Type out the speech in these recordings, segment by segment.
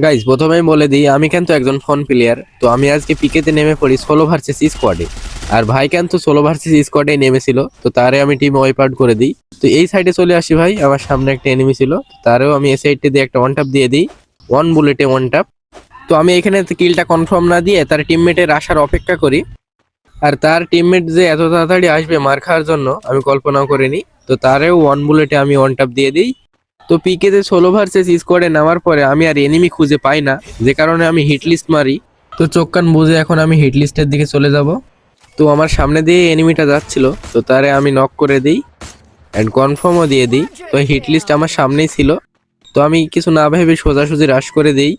Guys প্রথমেই বলে দিই আমি কিন্তু একজন ফোন প্লেয়ার। তো আমি আজকে পিকেতে নেমে পড়ি সোলো ভার্সেস স্কোয়াডে। আর ভাই কিন্তু সোলো ভার্সেস স্কোয়াডে নেমেছিল, তো তারে আমি টিম ওয়াইপ আউট করে দিই। তো এই সাইডে চলে আসি ভাই, আমার সামনে একটা এনিমি ছিল, তারেও আমি এই সাইডে দিয়ে একটা ওয়ান টাপ দিয়ে দিই, ওয়ান বুলেটে ওয়ান টাপ। তো আমি এখানে কিলটা কনফার্ম না দিয়ে তার টিমমেটের আসার অপেক্ষা করি। আর তার টিমমেট যে এত তাড়াতাড়ি আসবে মার খাওয়ার জন্য আমি কল্পনাও করিনি। তো তারেও ওয়ান বুলেটে আমি ওয়ান টাপ দিয়ে দিই। তো পিকেতে সোলো ভার্সেস স্কোয়াডে নামার পরে আমি আর এনিমি খুঁজে পাই না, যে কারণে আমি হিট লিস্ট মারি। তো চোখ কান বুঝে এখন আমি হিট লিস্টের দিকে চলে যাব। তো আমার সামনে দিয়ে এনিমিটা যাচ্ছিল, তো তারে আমি নক করে দিই অ্যান্ড কনফার্মও দিয়ে দিই। তো হিট লিস্ট আমার সামনেই ছিল, তো আমি কিছু না ভেবে সোজাসুজি রাশ করে দিই।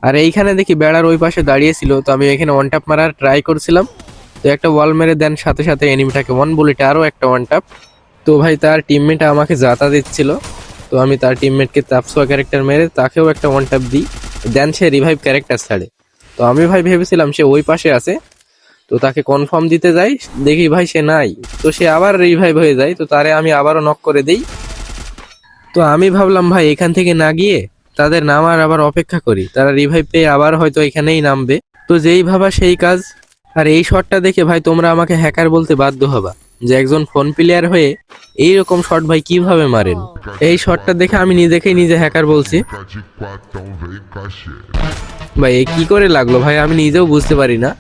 আর এইখানে দেখি বেড়ার ওই পাশে দাঁড়িয়েছিল, তো আমি এখানে ওয়ান টাপ মারার ট্রাই করছিলাম। তো একটা ওয়াল মেরে দেন, সাথে সাথে এনিমিটাকে ওয়ান বুলেটে আরও একটা ওয়ান টাপ। তো ভাই তার টিমমেট আমাকে যাতা দিচ্ছিল, তো আমি তার টিমমেটকে তাপসোয়া ক্যারেক্টার মেরে তাকেও একটা ওয়ান ট্যাপ দিই। দেন সে রিভাইভ ক্যারেক্টার ছাড়ে। তো আমি ভাই ভেবেছিলাম সে ওই পাশে আছে, তো তাকে কনফার্ম দিতে যাই, দেখি ভাই সে নাই। তো সে আবার রিভাইভ হয়ে যায়, তো তারে আমি আবারও নক করে দিই। তো আমি ভাবলাম ভাই এখান থেকে না গিয়ে তাদের নামার আবার অপেক্ষা করি, তারা রিভাইভ পেয়ে আবার হয়তো এখানেই নামবে। তো যেই ভাবা সেই কাজ। আর এই শটটা দেখে ভাই তোমরা আমাকে হ্যাকার বলতে বাধ্য হবা, যে একজন ফোন প্লেয়ার হয়ে এইরকম শট ভাই কিভাবে মারেন। এই শটটা দেখে আমি নিজেকেই নিজে হ্যাকার বলছি। ভাই এ কি করে লাগলো ভাই, আমি নিজেও বুঝতে পারি না।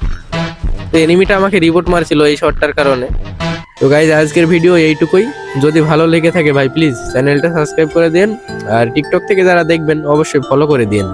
তো এনিমিটা আমাকে রিপোর্ট মারছিল এই শটটার কারণে। তো গাইজ আজকের ভিডিও এইটুকুই। যদি ভালো লেগে থাকে ভাই প্লিজ চ্যানেলটা সাবস্ক্রাইব করে দেন। আর টিকটক থেকে যারা দেখবেন অবশ্যই ফলো করে দিন।